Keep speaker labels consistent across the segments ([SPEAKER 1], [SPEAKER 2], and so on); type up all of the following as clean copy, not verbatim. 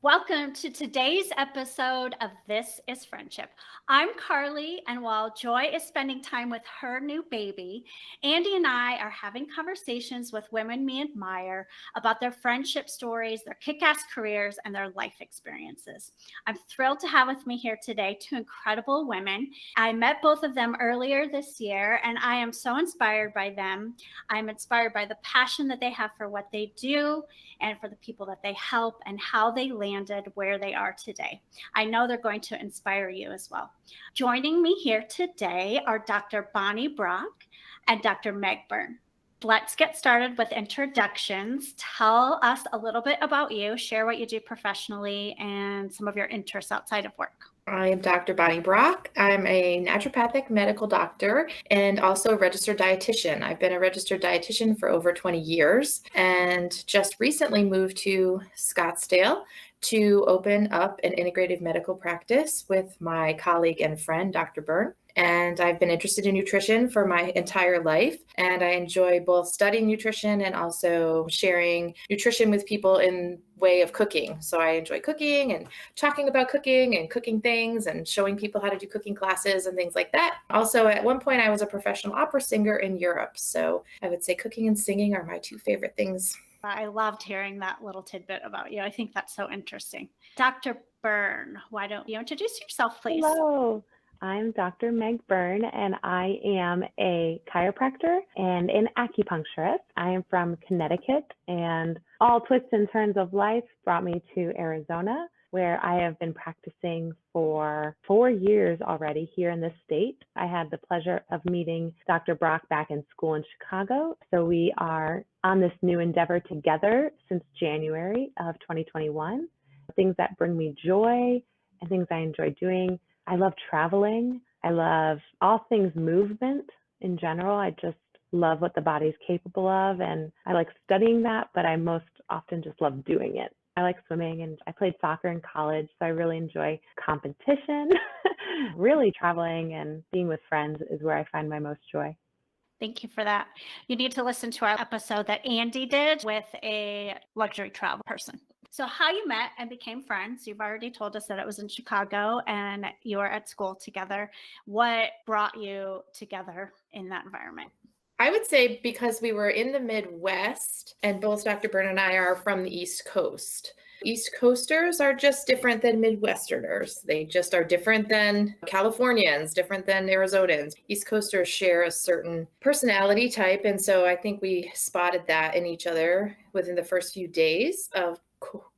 [SPEAKER 1] Welcome to today's episode of This is Friendship. I'm Karli, and while Joy is spending time with her new baby, Andi and I are having conversations with women we admire about their friendship stories, their kick ass careers, and their life experiences. I'm thrilled to have with me here today two incredible women. I met both of them earlier this year, and I am so inspired by them. I'm inspired by the passion that they have for what they do and for the people that they help and how they landed where they are today. I know they're going to inspire you as well. Joining me here today are Dr. Bonnie Brock and Dr. Meg Byrne. Let's get started with introductions. Tell us a little bit about you, share what you do professionally, and some of your interests outside of work.
[SPEAKER 2] I am Dr. Bonnie Brock. I'm a naturopathic medical doctor and also a registered dietitian. I've been a registered dietitian for over 20 years and just recently moved to Scottsdale to open up an integrative medical practice with my colleague and friend, Dr. Byrne. And I've been interested in nutrition for my entire life. And I enjoy both studying nutrition and also sharing nutrition with people in way of cooking. So I enjoy cooking and talking about cooking and cooking things and showing people how to do cooking classes and things like that. Also, at one point, I was a professional opera singer in Europe. So I would say cooking and singing are my two favorite things.
[SPEAKER 1] I loved hearing that little tidbit about you. I think that's so interesting. Dr. Byrne, why don't you introduce yourself, please?
[SPEAKER 3] Hello. I'm Dr. Meg Byrne, and I am a chiropractor and an acupuncturist. I am from Connecticut, and all twists and turns of life brought me to Arizona, where I have been practicing for 4 years already here in this state. I had the pleasure of meeting Dr. Brock back in school in Chicago. So we are on this new endeavor together since January of 2021. Things that bring me joy and things I enjoy doing. I love traveling. I love all things movement in general. I just love what the body's capable of, and I like studying that, but I most often just love doing it. I like swimming, and I played soccer in college, so I really enjoy competition. Really traveling and being with friends is where I find my most joy.
[SPEAKER 1] Thank you for that. You need to listen to our episode that Andi did with a luxury travel person. So how you met and became friends, you've already told us that it was in Chicago and you were at school together. What brought you together in that environment?
[SPEAKER 2] I would say because we were in the Midwest and both Dr. Byrne and I are from the East Coast. East Coasters are just different than Midwesterners. They just are different than Californians, different than Arizonans. East Coasters share a certain personality type. And so I think we spotted that in each other within the first few days of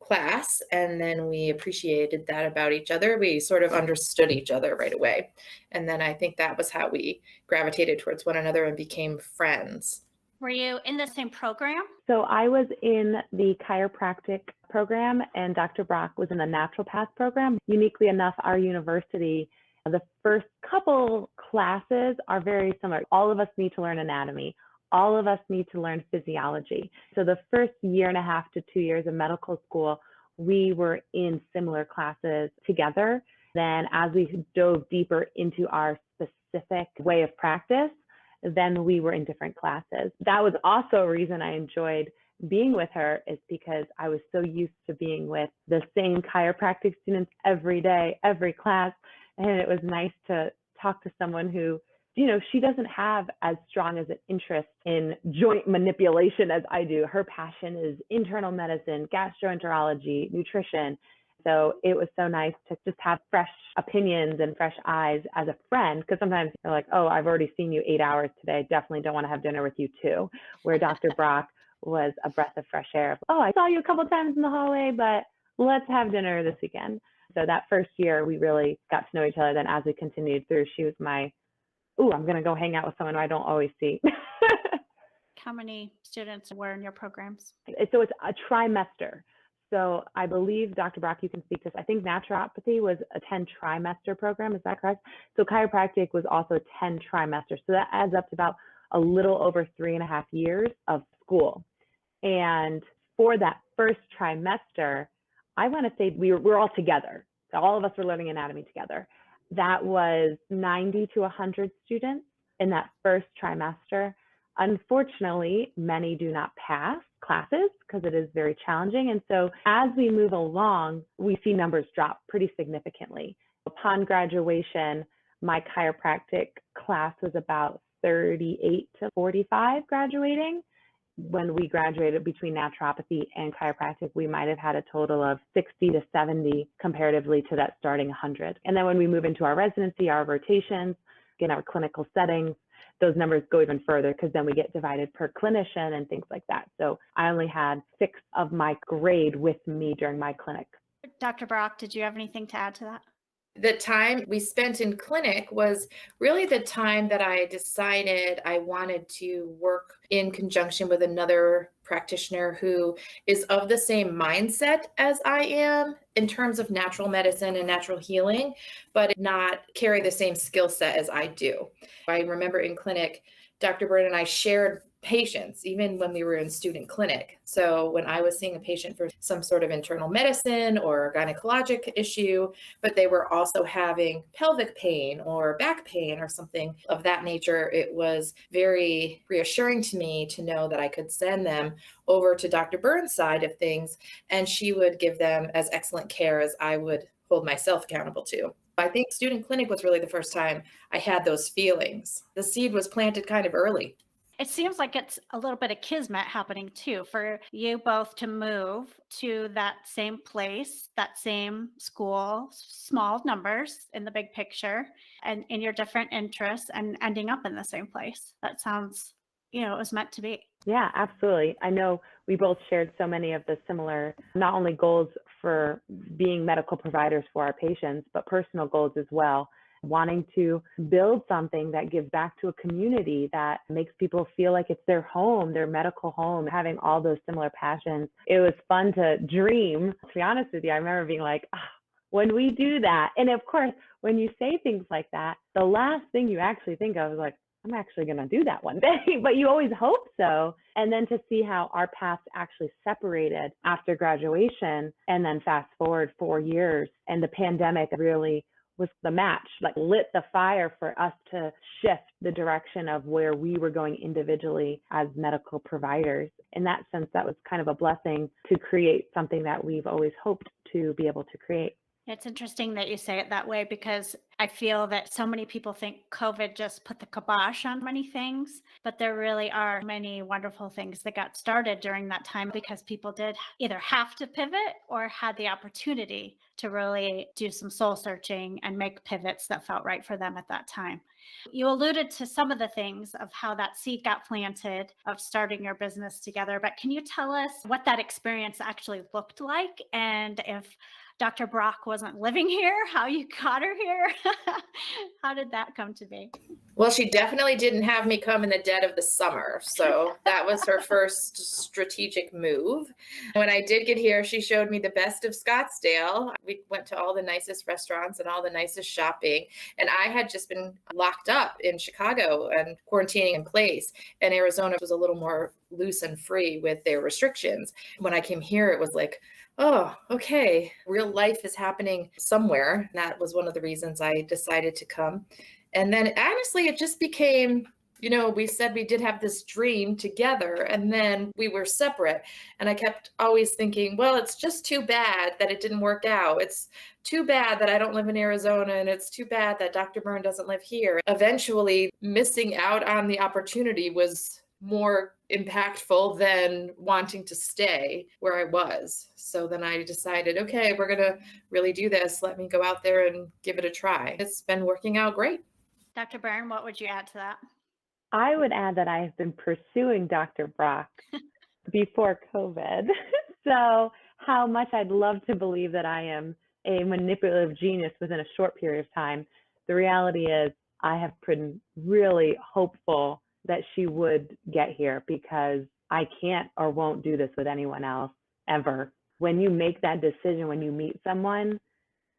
[SPEAKER 2] class, and then we appreciated that about each other. We sort of understood each other right away. And then I think that was how we gravitated towards one another and became friends.
[SPEAKER 1] Were you in the same program?
[SPEAKER 3] So I was in the chiropractic program, and Dr. Brock was in the naturopath program. Uniquely enough, our university, the first couple classes are very similar. All of us need to learn anatomy. All of us need to learn physiology. So the first year and a half to 2 years of medical school, we were in similar classes together. Then as we dove deeper into our specific way of practice, then we were in different classes. That was also a reason I enjoyed being with her, is because I was so used to being with the same chiropractic students every day, every class. And it was nice to talk to someone who, she doesn't have as strong as an interest in joint manipulation as I do. Her passion is internal medicine, gastroenterology, nutrition. So it was so nice to just have fresh opinions and fresh eyes as a friend, because sometimes you're like, oh, I've already seen you 8 hours today. Definitely don't want to have dinner with you too. Where Dr. Brock was a breath of fresh air. Oh, I saw you a couple of times in the hallway, but let's have dinner this weekend. So that first year, we really got to know each other. Then as we continued through, she was my, I'm going to go hang out with someone I don't always see.
[SPEAKER 1] How many students were in your programs?
[SPEAKER 3] So it's a trimester. So I believe, Dr. Brock, you can speak to this. I think naturopathy was a 10 trimester program. Is that correct? So chiropractic was also 10 trimesters. So that adds up to about a little over 3.5 years of school. And for that first trimester, I want to say we're all together. So all of us were learning anatomy together. That was 90 to 100 students in that first trimester. Unfortunately, many do not pass classes because it is very challenging. And so as we move along, we see numbers drop pretty significantly. Upon graduation, my chiropractic class was about 38 to 45 graduating. When we graduated between naturopathy and chiropractic, we might have had a total of 60 to 70 comparatively to that starting 100. And then when we move into our residency, our rotations, in our clinical settings, those numbers go even further because then we get divided per clinician and things like that. So I only had 6 of my grade with me during my clinic.
[SPEAKER 1] Dr. Brock, did you have anything to add to that?
[SPEAKER 2] The time we spent in clinic was really the time that I decided I wanted to work in conjunction with another practitioner who is of the same mindset as I am in terms of natural medicine and natural healing, but not carry the same skill set as I do. I remember in clinic, Dr. Byrne and I shared patients, even when we were in student clinic. So when I was seeing a patient for some sort of internal medicine or gynecologic issue, but they were also having pelvic pain or back pain or something of that nature, it was very reassuring to me to know that I could send them over to Dr. Byrne's side of things, and she would give them as excellent care as I would hold myself accountable to. I think student clinic was really the first time I had those feelings. The seed was planted kind of early.
[SPEAKER 1] It seems like it's a little bit of kismet happening too, for you both to move to that same place, that same school, small numbers in the big picture, and in your different interests and ending up in the same place. That sounds, it was meant to be.
[SPEAKER 3] Yeah, absolutely. I know we both shared so many of the similar, not only goals for being medical providers for our patients, but personal goals as well. Wanting to build something that gives back to a community, that makes people feel like it's their home, their medical home, having all those similar passions. It was fun to dream. To be honest with you, I remember being like, when we do that, and of course, when you say things like that, the last thing you actually think of is like, I'm actually going to do that one day, but you always hope so. And then to see how our paths actually separated after graduation, and then fast forward 4 years, and the pandemic really was the match, like lit the fire for us to shift the direction of where we were going individually as medical providers. In that sense, that was kind of a blessing to create something that we've always hoped to be able to create.
[SPEAKER 1] It's interesting that you say it that way, because I feel that so many people think COVID just put the kibosh on many things, but there really are many wonderful things that got started during that time because people did either have to pivot or had the opportunity to really do some soul searching and make pivots that felt right for them at that time. You alluded to some of the things of how that seed got planted of starting your business together, but can you tell us what that experience actually looked like, and if Dr. Brock wasn't living here, how you got her here? How did that come to be?
[SPEAKER 2] Well, she definitely didn't have me come in the dead of the summer. So that was her first strategic move. When I did get here, she showed me the best of Scottsdale. We went to all the nicest restaurants and all the nicest shopping. And I had just been locked up in Chicago and quarantining in place. And Arizona was a little more loose and free with their restrictions. When I came here, it was like, oh, okay, real life is happening somewhere. That was one of the reasons I decided to come. And then honestly, it just became, we said we did have this dream together, and then we were separate. And I kept always thinking, well, it's just too bad that it didn't work out. It's too bad that I don't live in Arizona, and it's too bad that Dr. Byrne doesn't live here. Eventually, missing out on the opportunity was more impactful than wanting to stay where I was. So then I decided, okay, we're going to really do this. Let me go out there and give it a try. It's been working out great.
[SPEAKER 1] Dr. Byrne, what would you add to that?
[SPEAKER 3] I would add that I have been pursuing Dr. Brock before COVID. So how much I'd love to believe that I am a manipulative genius within a short period of time. The reality is I have been really hopeful that she would get here, because I can't or won't do this with anyone else ever. When you make that decision, when you meet someone,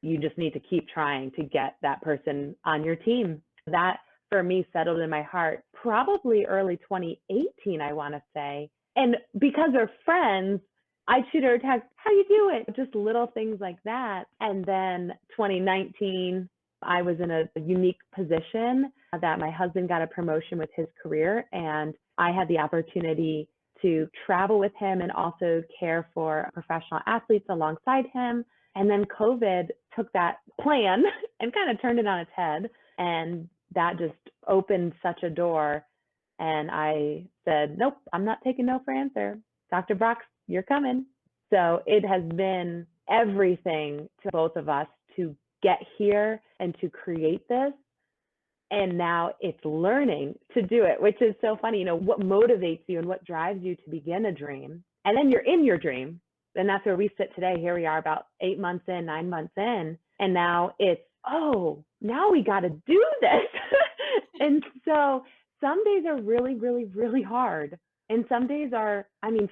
[SPEAKER 3] you just need to keep trying to get that person on your team. That for me settled in my heart probably early 2018, I want to say. And because we're friends, I'd shoot her a text, how you doing? Just little things like that. And then 2019, I was in a unique position that my husband got a promotion with his career, and I had the opportunity to travel with him and also care for professional athletes alongside him. And then COVID took that plan and kind of turned it on its head. And that just opened such a door. And I said, nope, I'm not taking no for answer. Dr. Brock, you're coming. So it has been everything to both of us to get here and to create this. And now it's learning to do it, which is so funny. What motivates you and what drives you to begin a dream. And then you're in your dream. And that's where we sit today. Here we are about 8 months in, 9 months in. And now it's, oh, now we got to do this. And so some days are really, really, really hard. And some days are,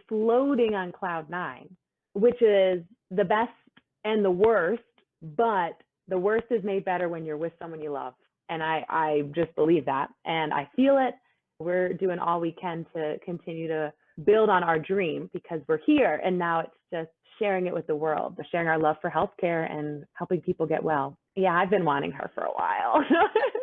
[SPEAKER 3] floating on cloud 9, which is the best and the worst. But the worst is made better when you're with someone you love. And I just believe that. And I feel it. We're doing all we can to continue to build on our dream because we're here. And now it's just sharing it with the world, sharing our love for healthcare and helping people get well. Yeah, I've been wanting her for a while,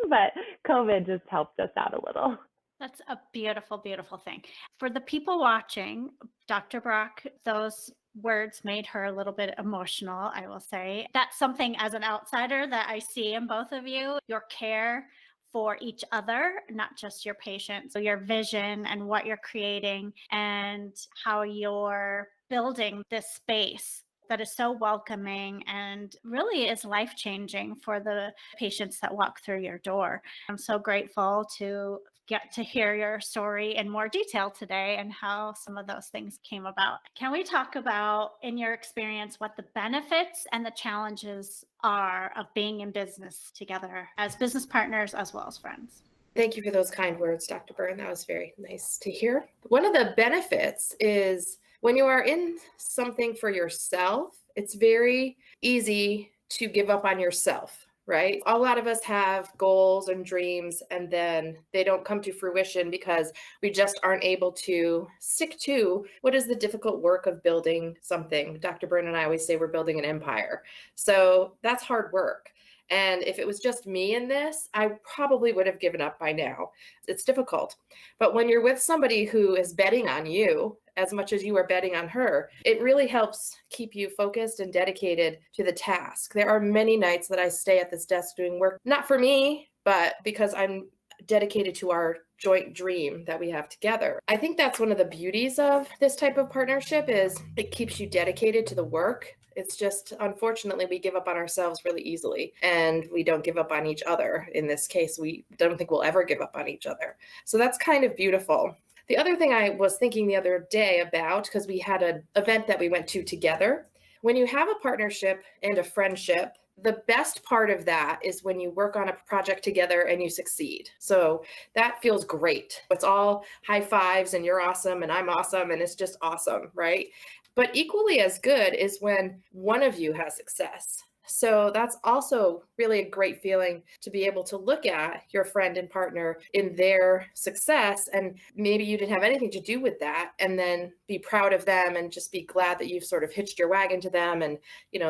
[SPEAKER 3] but COVID just helped us out a little.
[SPEAKER 1] That's a beautiful, beautiful thing. For the people watching, Dr. Brock, those words made her a little bit emotional, I will say. That's something as an outsider that I see in both of you, your care for each other, not just your patients. So your vision and what you're creating and how you're building this space that is so welcoming and really is life-changing for the patients that walk through your door. I'm so grateful to get to hear your story in more detail today and how some of those things came about. Can we talk about, in your experience, what the benefits and the challenges are of being in business together as business partners as well as friends?
[SPEAKER 2] Thank you for those kind words, Dr. Byrne. That was very nice to hear. One of the benefits is when you are in something for yourself, it's very easy to give up on yourself, right? A lot of us have goals and dreams, and then they don't come to fruition because we just aren't able to stick to what is the difficult work of building something. Dr. Byrne and I always say we're building an empire. So that's hard work. And if it was just me in this, I probably would have given up by now. It's difficult. But when you're with somebody who is betting on you as much as you are betting on her, it really helps keep you focused and dedicated to the task. There are many nights that I stay at this desk doing work, not for me, but because I'm dedicated to our joint dream that we have together. I think that's one of the beauties of this type of partnership is it keeps you dedicated to the work. It's just, unfortunately, we give up on ourselves really easily, and we don't give up on each other. In this case, we don't think we'll ever give up on each other. So that's kind of beautiful. The other thing I was thinking the other day about, because we had an event that we went to together, when you have a partnership and a friendship, the best part of that is when you work on a project together and you succeed. So that feels great. It's all high fives and you're awesome and I'm awesome and it's just awesome, right? But equally as good is when one of you has success. So that's also really a great feeling to be able to look at your friend and partner in their success, and maybe you didn't have anything to do with that, and then be proud of them and just be glad that you've sort of hitched your wagon to them and,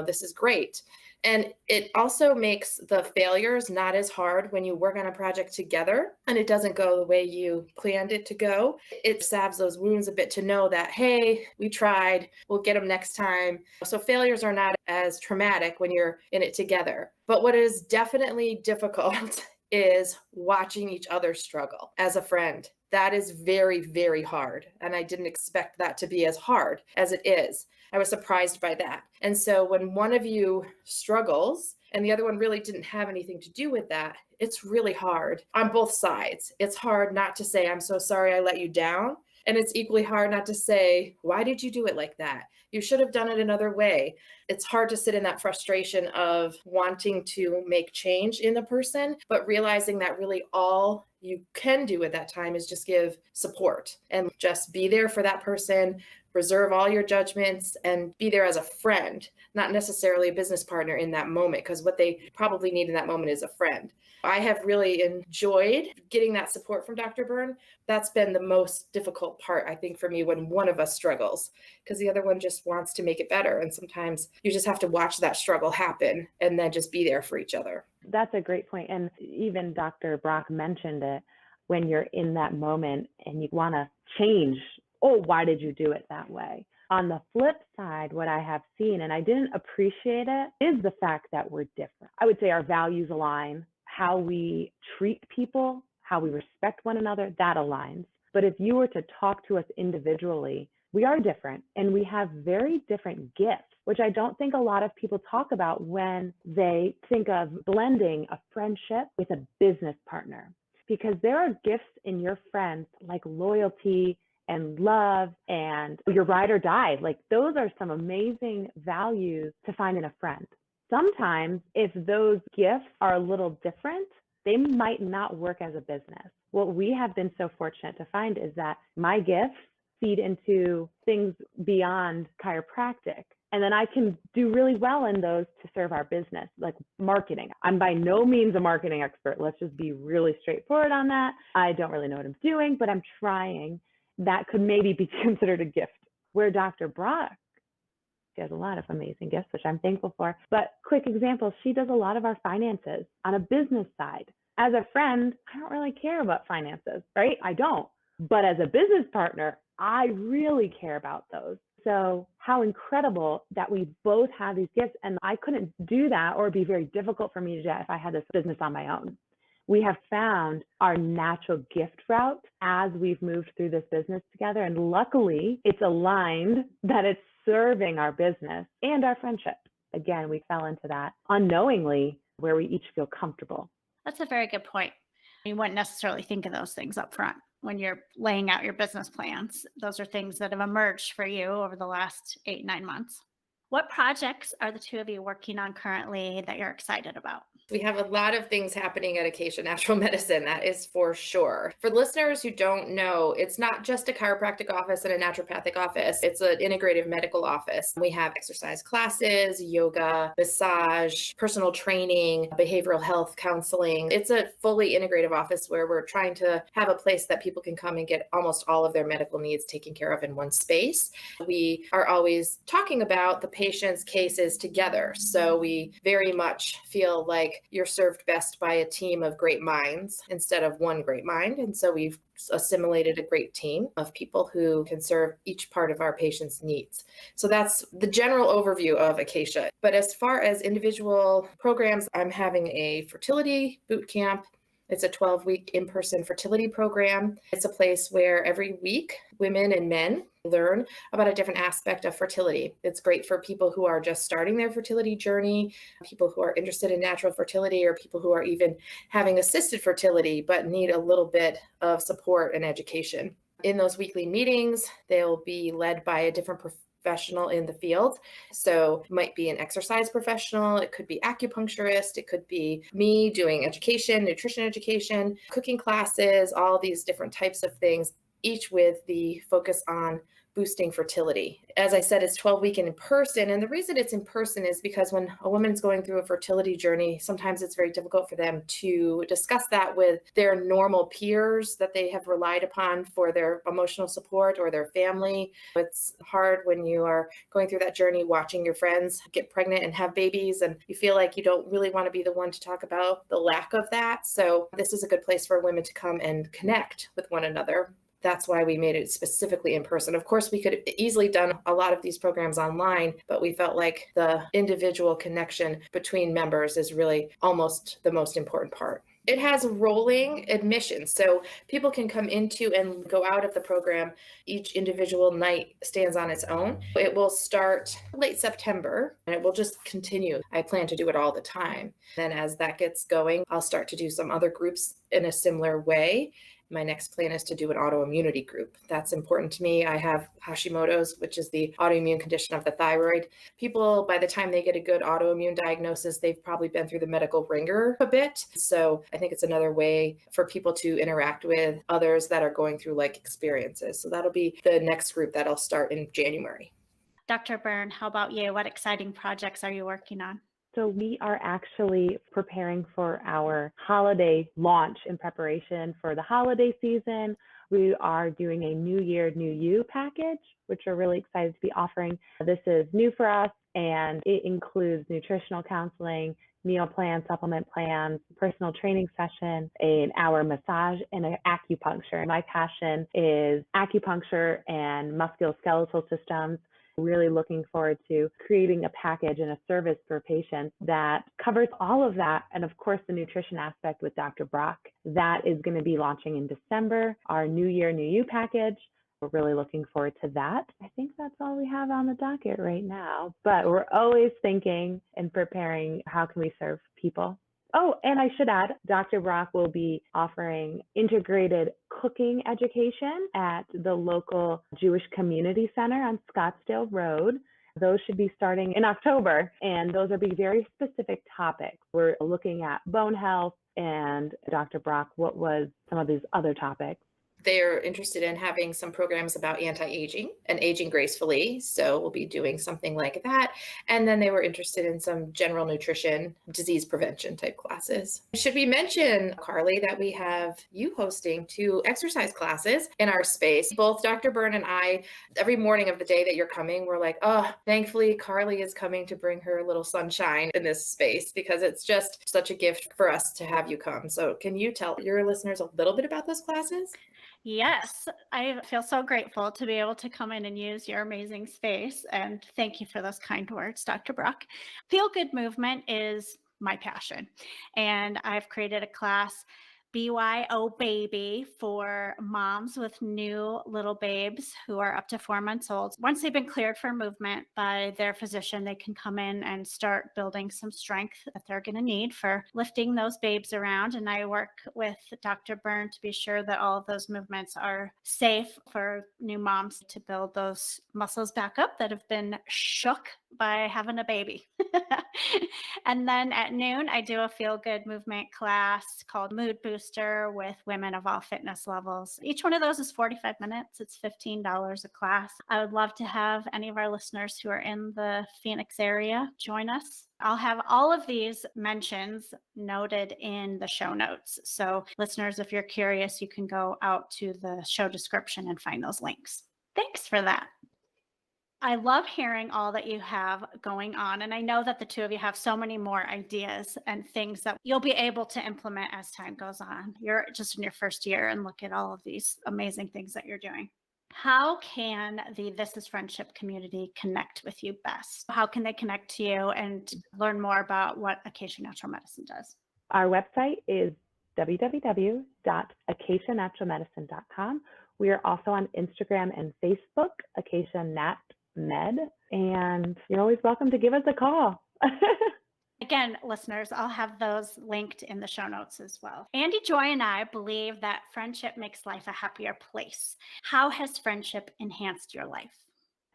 [SPEAKER 2] this is great. And it also makes the failures not as hard when you work on a project together and it doesn't go the way you planned it to go. It salves those wounds a bit to know that, hey, we tried, we'll get them next time. So failures are not as traumatic when you're in it together. But what is definitely difficult is watching each other struggle as a friend. That is very, very hard. And I didn't expect that to be as hard as it is. I was surprised by that. And so when one of you struggles and the other one really didn't have anything to do with that, it's really hard on both sides. It's hard not to say, I'm so sorry I let you down. And it's equally hard not to say, why did you do it like that? You should have done it another way. It's hard to sit in that frustration of wanting to make change in a person, but realizing that really all you can do at that time is just give support and just be there for that person, reserve all your judgments, and be there as a friend, not necessarily a business partner in that moment, because what they probably need in that moment is a friend. I have really enjoyed getting that support from Dr. Byrne. That's been the most difficult part, I think, for me when one of us struggles, because the other one just wants to make it better. And sometimes you just have to watch that struggle happen and then just be there for each other.
[SPEAKER 3] That's a great point. And even Dr. Brock mentioned it. when you're in that moment and you want to change. Oh, why did you do it that way? On the flip side, what I have seen, and I didn't appreciate it, is the fact that we're different. I would say our values align, how we treat people, how we respect one another, that aligns. But if you were to talk to us individually, we are different and we have very different gifts, which I don't think a lot of people talk about when they think of blending a friendship with a business partner. Because there are gifts in your friends like loyalty and love and your ride or die. Like those are some amazing values to find in a friend. Sometimes if those gifts are a little different, they might not work as a business. What we have been so fortunate to find is that my gifts feed into things beyond chiropractic. And then I can do really well in those to serve our business, like marketing. I'm by no means a marketing expert. Let's just be really straightforward on that. I don't really know what I'm doing, but I'm trying. That could maybe be considered a gift. Where Dr. Brock, she has a lot of amazing gifts, which I'm thankful for. But quick example, she does a lot of our finances on a business side. As a friend, I don't really care about finances, right? I don't. But as a business partner, I really care about those. So how incredible that we both have these gifts. And I couldn't do that, or it'd be very difficult for me to do that if I had this business on my own. We have found our natural gift route as we've moved through this business together. And luckily, it's aligned that it's serving our business and our friendship. Again, we fell into that unknowingly where we each feel comfortable.
[SPEAKER 1] That's a very good point. You wouldn't necessarily think of those things up front when you're laying out your business plans. Those are things that have emerged for you over the last 8-9 months. What projects are the two of you working on currently that you're excited about?
[SPEAKER 2] We have a lot of things happening at Acacia Natural Medicine, that is for sure. For listeners who don't know, it's not just a chiropractic office and a naturopathic office. It's an integrative medical office. We have exercise classes, yoga, massage, personal training, behavioral health counseling. It's a fully integrative office where we're trying to have a place that people can come and get almost all of their medical needs taken care of in one space. We are always talking about the patient's cases together. So we very much feel like you're served best by a team of great minds instead of one great mind. And so we've assimilated a great team of people who can serve each part of our patient's needs. So that's the general overview of Acacia. But as far as individual programs, I'm having a fertility boot camp. It's a 12-week in-person fertility program. It's a place where every week women and men learn about a different aspect of fertility. It's great for people who are just starting their fertility journey, people who are interested in natural fertility, or people who are even having assisted fertility but need a little bit of support and education. In those weekly meetings, they'll be led by a different professional in the field. So it might be an exercise professional, it could be acupuncturist, it could be me doing education, nutrition education, cooking classes, all these different types of things, each with the focus on boosting fertility. As I said, it's 12-week in person. And the reason it's in person is because when a woman's going through a fertility journey, sometimes it's very difficult for them to discuss that with their normal peers that they have relied upon for their emotional support or their family. It's hard when you are going through that journey, watching your friends get pregnant and have babies, and you feel like you don't really want to be the one to talk about the lack of that. So this is a good place for women to come and connect with one another. That's why we made it specifically in person. Of course, we could have easily done a lot of these programs online, but we felt like the individual connection between members is really almost the most important part. It has rolling admissions, so people can come into and go out of the program. Each individual night stands on its own. It will start late September, and it will just continue. I plan to do it all the time. Then as that gets going, I'll start to do some other groups in a similar way. My next plan is to do an autoimmunity group. That's important to me. I have Hashimoto's, which is the autoimmune condition of the thyroid. People, by the time they get a good autoimmune diagnosis, they've probably been through the medical ringer a bit. So I think it's another way for people to interact with others that are going through like experiences. So that'll be the next group that I'll start in January.
[SPEAKER 1] Dr. Byrne, how about you? What exciting projects are you working on?
[SPEAKER 3] So we are actually preparing for our holiday launch in preparation for the holiday season. We are doing a New Year, New You package, which we're really excited to be offering. This is new for us, And it includes nutritional counseling, meal plans, supplement plans, personal training session, an hour massage, and an acupuncture. My passion is acupuncture and musculoskeletal systems. Really looking forward to creating a package and a service for patients that covers all of that. And of course, the nutrition aspect with Dr. Brock. That is going to be launching in December, our New Year, New You package. We're really looking forward to that. I think that's all we have on the docket right now, but we're always thinking and preparing, how can we serve people? Oh, and I should add, Dr. Brock will be offering integrated cooking education at the local Jewish Community Center on Scottsdale Road. Those should be starting in October, and those will be very specific topics. We're looking at bone health, and Dr. Brock, what was some of these other topics?
[SPEAKER 2] They're interested in having some programs about anti-aging and aging gracefully. So we'll be doing something like that. And then they were interested in some general nutrition, disease prevention type classes. Should we mention, Karli, that we have you hosting 2 exercise classes in our space? Both Dr. Byrne and I, every morning of the day that you're coming, we're like, oh, thankfully Karli is coming to bring her little sunshine in this space, because it's just such a gift for us to have you come. So can you tell your listeners a little bit about those classes?
[SPEAKER 1] Yes, I feel so grateful to be able to come in and use your amazing space. And thank you for those kind words, Dr. Brock. Feel Good Movement is my passion. And I've created a class, BYO Baby, for moms with new little babes who are up to 4 months old. Once they've been cleared for movement by their physician, they can come in and start building some strength that they're going to need for lifting those babes around. And I work with Dr. Byrne to be sure that all of those movements are safe for new moms to build those muscles back up that have been shook by having a baby. And then at noon, I do a Feel Good Movement class called Mood Booster with women of all fitness levels. Each one of those is 45 minutes. It's $15 a class. I would love to have any of our listeners who are in the Phoenix area join us. I'll have all of these mentions noted in the show notes. So listeners, if you're curious, you can go out to the show description and find those links. Thanks for that. I love hearing all that you have going on. And I know that the two of you have so many more ideas and things that you'll be able to implement as time goes on. You're just in your first year, and look at all of these amazing things that you're doing. How can the This Is Friendship community connect with you best? How can they connect to you and learn more about what Acacia Natural Medicine does?
[SPEAKER 3] Our website is www.acacianaturalmedicine.com. We are also on Instagram and Facebook, Acacia Nat Med, and you're always welcome to give us a call.
[SPEAKER 1] Again, listeners, I'll have those linked in the show notes as well. Andi, Joy, and I believe that friendship makes life a happier place. How has friendship enhanced your life?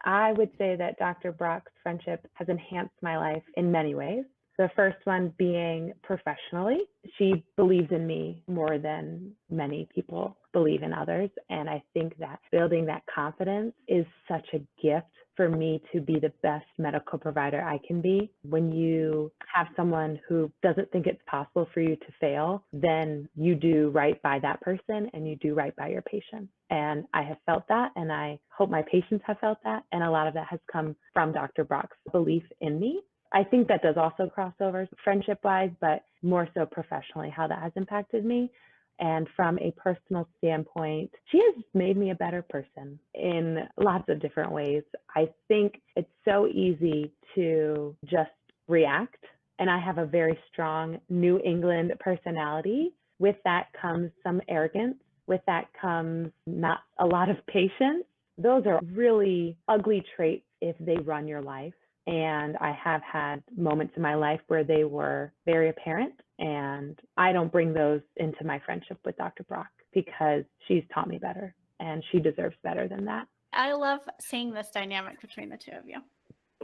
[SPEAKER 3] I would say that Dr. Brock's friendship has enhanced my life in many ways. The first one being professionally. She believes in me more than many people believe in others. And I think that building that confidence is such a gift for me to be the best medical provider I can be. When you have someone who doesn't think it's possible for you to fail, then you do right by that person and you do right by your patient. And I have felt that, and I hope my patients have felt that. And a lot of that has come from Dr. Brock's belief in me. I think that does also cross over friendship-wise, but more so professionally, how that has impacted me. And from a personal standpoint, she has made me a better person in lots of different ways. I think it's so easy to just react. And I have a very strong New England personality. With that comes some arrogance. With that comes not a lot of patience. Those are really ugly traits if they run your life. And I have had moments in my life where they were very apparent, and I don't bring those into my friendship with Dr. Brock because she's taught me better and she deserves better than that.
[SPEAKER 1] I love seeing this dynamic between the two of you.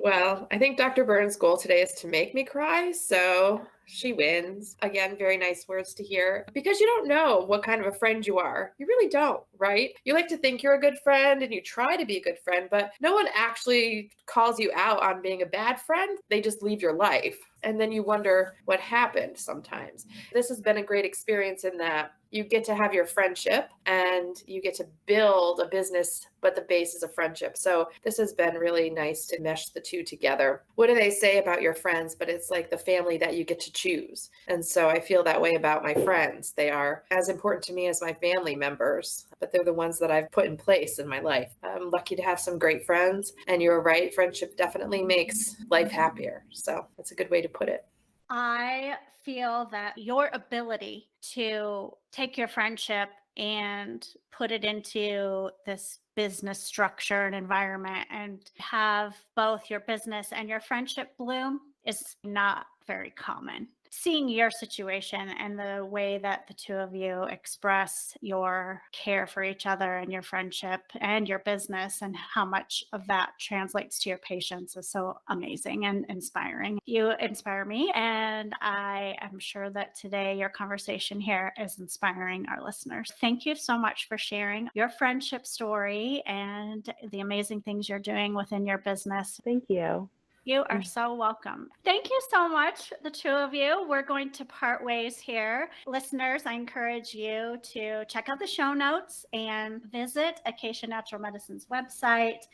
[SPEAKER 2] Well, I think Dr. Byrne's goal today is to make me cry, so she wins. Again, very nice words to hear, because you don't know what kind of a friend you are. You really don't, right? You like to think you're a good friend and you try to be a good friend, but no one actually calls you out on being a bad friend. They just leave your life. And then you wonder what happened sometimes. This has been a great experience in that you get to have your friendship and you get to build a business, but the base is a friendship. So this has been really nice to mesh the two together. What do they say about your friends? But it's like the family that you get to choose. And so I feel that way about my friends. They are as important to me as my family members, but they're the ones that I've put in place in my life. I'm lucky to have some great friends, and you're right, friendship definitely makes life happier. So that's a good way to put it.
[SPEAKER 1] I feel that your ability to take your friendship and put it into this business structure and environment and have both your business and your friendship bloom is not very common. Seeing your situation and the way that the two of you express your care for each other and your friendship and your business and how much of that translates to your patients is so amazing and inspiring. You inspire me, and I am sure that today your conversation here is inspiring our listeners. Thank you so much for sharing your friendship story and the amazing things you're doing within your business.
[SPEAKER 3] Thank you.
[SPEAKER 1] You are so welcome. Thank you so much, the two of you. We're going to part ways here. Listeners, I encourage you to check out the show notes and visit Acacia Natural Medicine's website.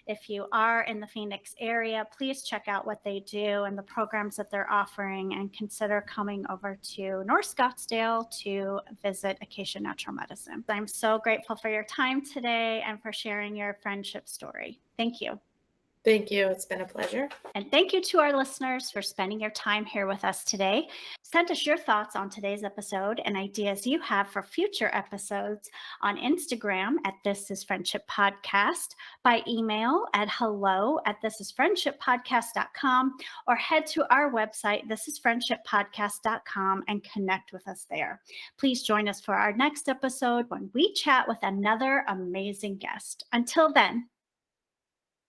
[SPEAKER 1] If you are in the Phoenix area, please check out what they do and the programs that they're offering, and consider coming over to North Scottsdale to visit Acacia Natural Medicine. I'm so grateful for your time today and for sharing your friendship story. Thank you.
[SPEAKER 2] Thank you. It's been a pleasure.
[SPEAKER 1] And thank you to our listeners for spending your time here with us today. Send us your thoughts on today's episode and ideas you have for future episodes on Instagram at This Is Friendship Podcast, by email at hello@thisisfriendshippodcast.com, or head to our website, thisisfriendshippodcast.com, and connect with us there. Please join us for our next episode when we chat with another amazing guest. Until then,